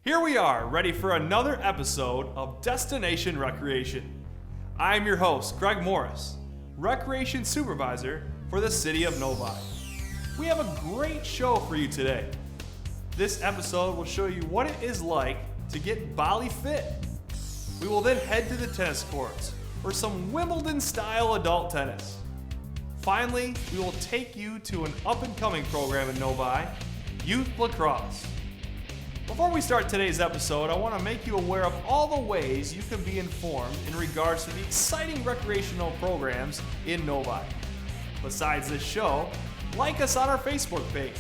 Here we are, ready for another episode of Destination Recreation. I'm your host, Greg Morris, Recreation Supervisor for the City of Novi. We have a great show for you today. This episode will show you what it is like to get BaliFit. We will then head to the tennis courts for some Wimbledon-style adult tennis. Finally, we will take you to an up-and-coming program in Novi, Youth Lacrosse. Before we start today's episode, I want to make you aware of all the ways you can be informed in regards to the exciting recreational programs in Novi. Besides this show, like us on our Facebook page,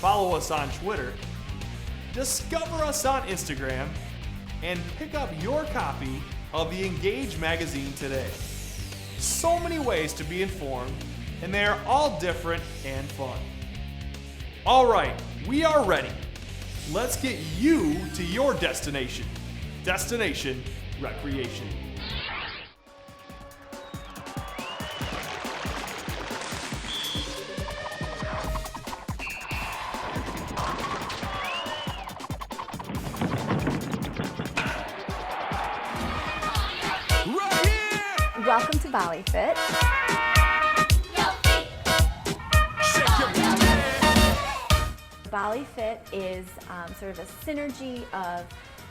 follow us on Twitter, discover us on Instagram, and pick up your copy of the Engage magazine today. So many ways to be informed, and they are all different and fun. All right, we are ready. Let's get you to your destination. Destination Recreation. Welcome to BaliFit. BaliFit is sort of a synergy of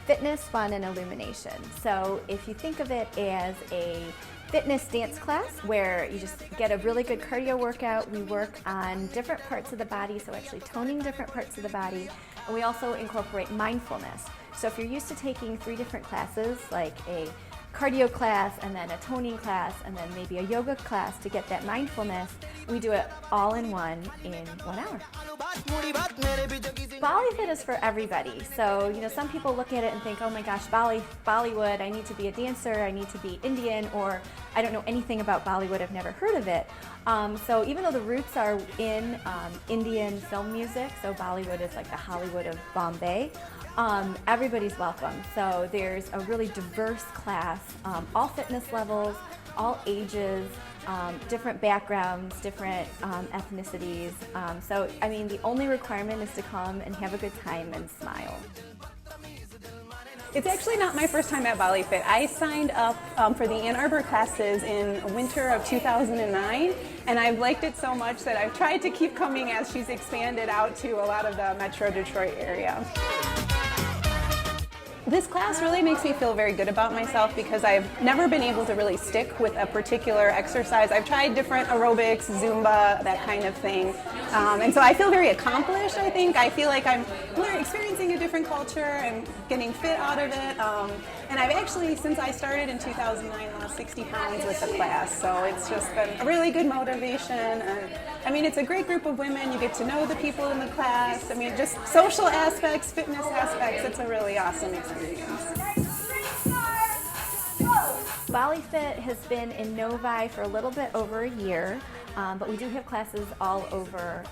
fitness, fun, and illumination. So if you think of it as a fitness dance class where you just get a really good cardio workout, we work on different parts of the body, so actually toning different parts of the body, and we also incorporate mindfulness. So if you're used to taking 3 different classes, like a cardio class and then a toning class and then maybe a yoga class to get that mindfulness, we do it all in 1 hour. BaliFit is for everybody. So, some people look at it and think, oh my gosh, Bollywood, I need to be a dancer, I need to be Indian, or I don't know anything about Bollywood, I've never heard of it. So even though the roots are in Indian film music, so Bollywood is like the Hollywood of Bombay, everybody's welcome. So there's a really diverse class, all fitness levels, all ages, different backgrounds, different ethnicities. So, the only requirement is to come and have a good time and smile. It's actually not my first time at BaliFit. I signed up for the Ann Arbor classes in winter of 2009, and I've liked it so much that I've tried to keep coming as she's expanded out to a lot of the Metro Detroit area. This class really makes me feel very good about myself because I've never been able to really stick with a particular exercise. I've tried different aerobics, Zumba, that kind of thing. And so I feel very accomplished, I think. I feel like I'm experiencing a different culture and getting fit out of it. And I've actually, since I started in 2009, lost 60 pounds with the class. So it's just been a really good motivation. And it's a great group of women. You get to know the people in the class. Just social aspects, fitness aspects. It's a really awesome experience. BaliFit has been in Novi for a little bit over a year, but we do have classes all over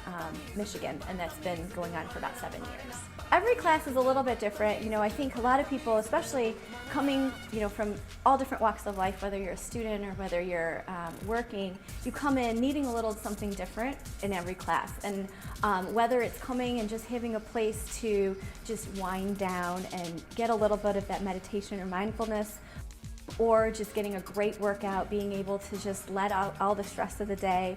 Michigan, and that's been going on for about 7 years. Every class is a little bit different. I think a lot of people, especially coming, from all different walks of life, whether you're a student or whether you're working, you come in needing a little something different in every class. And whether it's coming and just having a place to just wind down and get a little bit of that meditation or mindfulness, or just getting a great workout, being able to just let out all the stress of the day,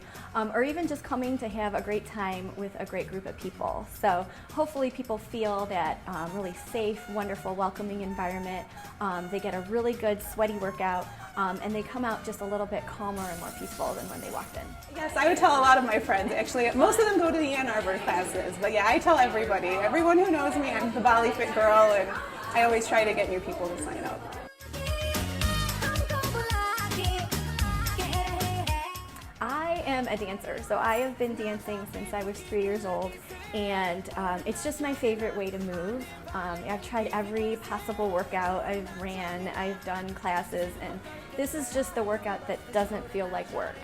or even just coming to have a great time with a great group of people. So hopefully people feel that really safe, wonderful, welcoming environment. They get a really good sweaty workout, and they come out just a little bit calmer and more peaceful than when they walked in. Yes, I would tell a lot of my friends. Actually, most of them go to the Ann Arbor classes. But yeah, I tell everybody, everyone who knows me, I'm the BaliFit girl, and I always try to get new people to sign up. I am a dancer, so I have been dancing since I was 3 years old, and it's just my favorite way to move. I've tried every possible workout. I've ran, I've done classes, and this is just the workout that doesn't feel like work.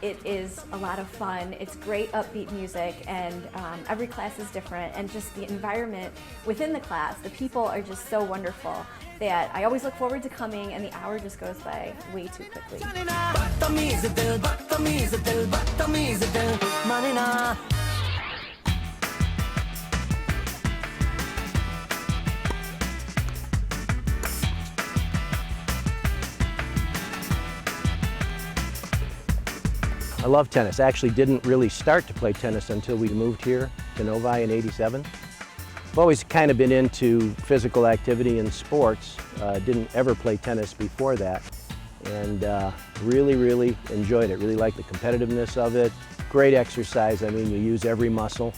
It is a lot of fun. It's great upbeat music, and every class is different, and just the environment within the class, the people are just so wonderful that I always look forward to coming, and the hour just goes by way too quickly. I love tennis. I actually didn't really start to play tennis until we moved here to Novi in '87. I've always kind of been into physical activity and sports. Didn't ever play tennis before that, and really enjoyed it. Really liked the competitiveness of it. Great exercise. I mean, you use every muscle.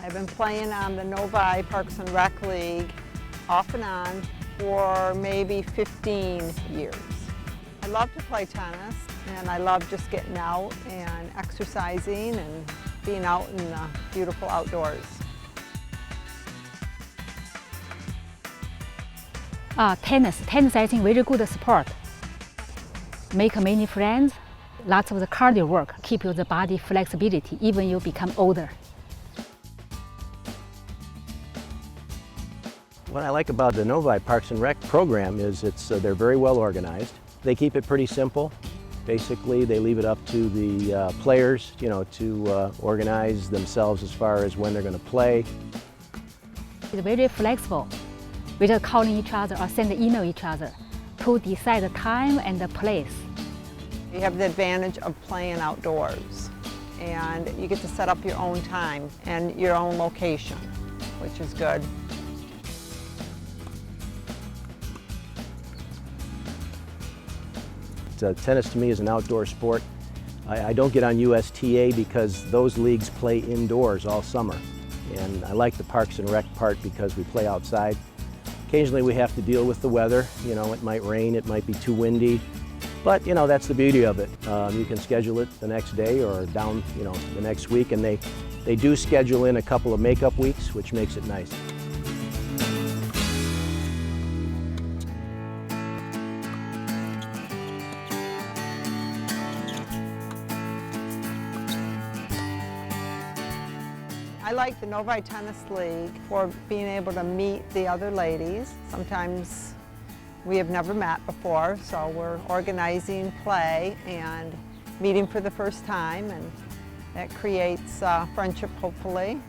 I've been playing on the Novi Parks and Rec League off and on for maybe 15 years. I love to play tennis, and I love just getting out and exercising and being out in the beautiful outdoors. Tennis I think very good sport. Make many friends, lots of the cardio work, keep your the body flexibility even you become older. What I like about the Novi Parks and Rec program is they're very well organized. They keep it pretty simple. Basically, they leave it up to the players, to organize themselves as far as when they're going to play. It's very flexible. We just calling each other or send email each other to decide the time and the place. You have the advantage of playing outdoors, and you get to set up your own time and your own location, which is good. Tennis to me is an outdoor sport. I don't get on USTA because those leagues play indoors all summer. And I like the Parks and Rec part because we play outside. Occasionally we have to deal with the weather. It might rain, it might be too windy. But that's the beauty of it. You can schedule it the next day or down the next week, and they do schedule in a couple of makeup weeks, which makes it nice. I like the Novi Tennis League for being able to meet the other ladies. Sometimes we have never met before, so we're organizing play and meeting for the first time, and that creates friendship, hopefully.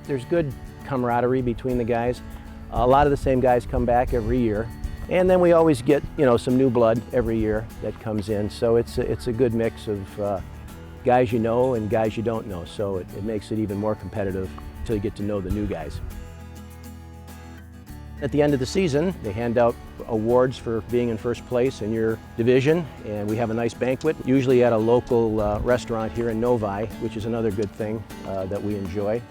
There's good camaraderie between the guys. A lot of the same guys come back every year. And then we always get, some new blood every year that comes in. So it's a good mix of guys you know and guys you don't know. So it makes it even more competitive until you get to know the new guys. At the end of the season, they hand out awards for being in first place in your division, and we have a nice banquet, usually at a local restaurant here in Novi, which is another good thing that we enjoy.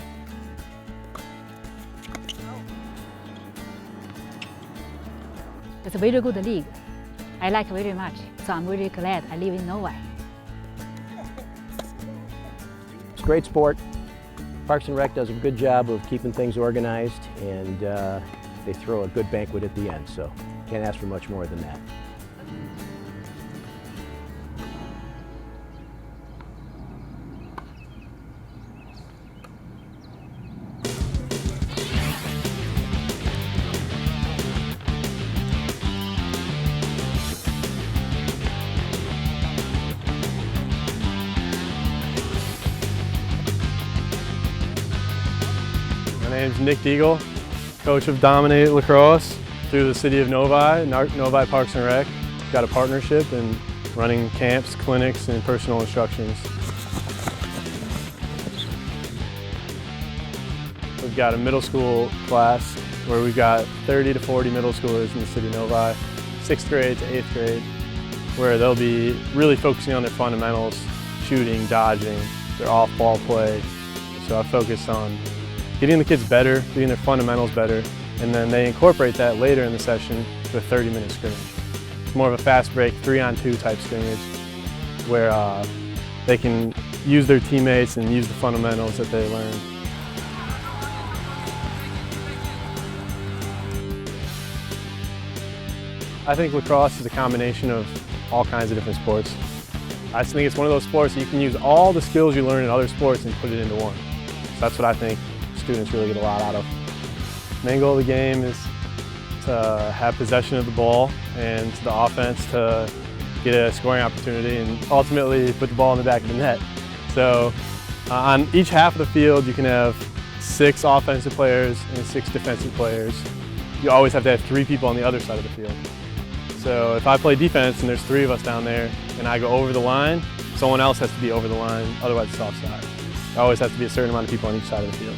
It's a very good league. I like it very much, so I'm really glad I live in Novi. It's a great sport. Parks and Rec does a good job of keeping things organized, and they throw a good banquet at the end, so can't ask for much more than that. My name's Nick Deagle, coach of Dominate Lacrosse through the city of Novi, Novi Parks and Rec. Got a partnership in running camps, clinics, and personal instructions. We've got a middle school class where we've got 30 to 40 middle schoolers in the city of Novi, 6th grade to 8th grade, where they'll be really focusing on their fundamentals, shooting, dodging, their off-ball play. So I focus on getting the kids better, getting their fundamentals better, and then they incorporate that later in the session to a 30-minute scrimmage. It's more of a fast break, 3-on-2 type scrimmage, where they can use their teammates and use the fundamentals that they learned. I think lacrosse is a combination of all kinds of different sports. I just think it's one of those sports that you can use all the skills you learn in other sports and put it into one. So that's what I think students really get a lot out of. Main goal of the game is to have possession of the ball and the offense to get a scoring opportunity and ultimately put the ball in the back of the net. So on each half of the field you can have 6 offensive players and 6 defensive players. you always have to have 3 people on the other side of the field. So if I play defense and there's 3 of us down there and I go over the line, someone else has to be over the line, otherwise it's offside. There always has to be a certain amount of people on each side of the field.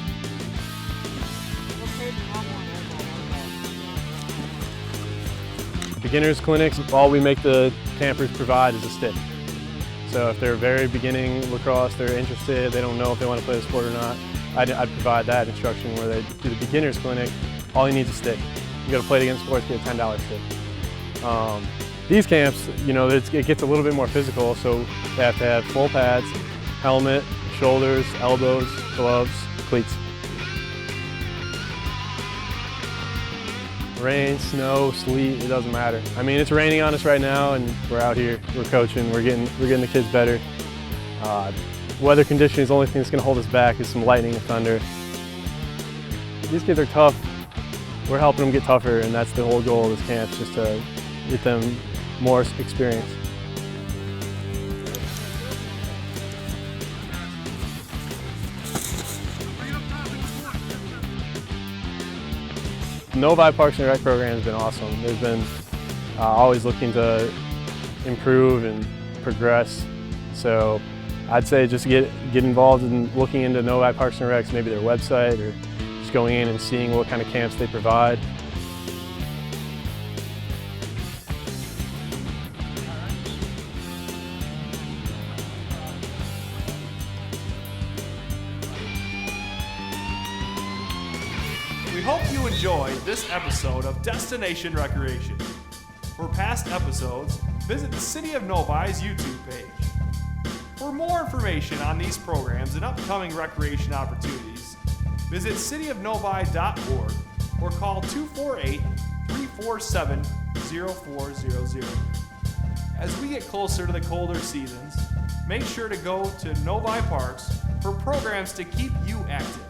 Beginners clinics, all we make the campers provide is a stick. So if they're very beginning lacrosse, they're interested, they don't know if they want to play the sport or not, I'd provide that instruction where they do the beginners clinic. All you need is a stick. You got to play it against sports, get a $10 stick. These camps, you know, it gets a little bit more physical, so they have to have full pads, helmet, shoulders, elbows, gloves, cleats. Rain, snow, sleet, it doesn't matter. I mean, it's raining on us right now and we're out here, we're coaching, we're getting the kids better. Weather conditioning is the only thing that's going to hold us back is some lightning and thunder. These kids are tough. We're helping them get tougher, and that's the whole goal of this camp, just to get them more experience. The Novi Parks and Rec program has been awesome. They've been always looking to improve and progress. So I'd say just get involved in looking into Novi Parks and Recs, maybe their website, or just going in and seeing what kind of camps they provide. We hope you enjoyed this episode of Destination Recreation. For past episodes, visit the City of Novi's YouTube page. For more information on these programs and upcoming recreation opportunities, visit cityofnovi.org or call 248-347-0400. As we get closer to the colder seasons, make sure to go to Novi Parks for programs to keep you active.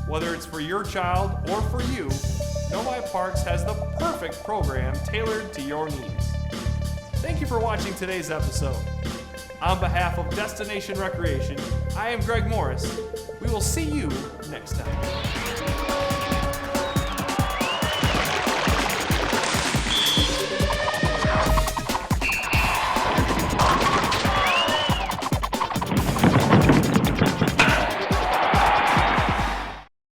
Whether it's for your child or for you, Novi Parks has the perfect program tailored to your needs. Thank you for watching today's episode. On behalf of Destination Recreation, I am Greg Morris. We will see you next time.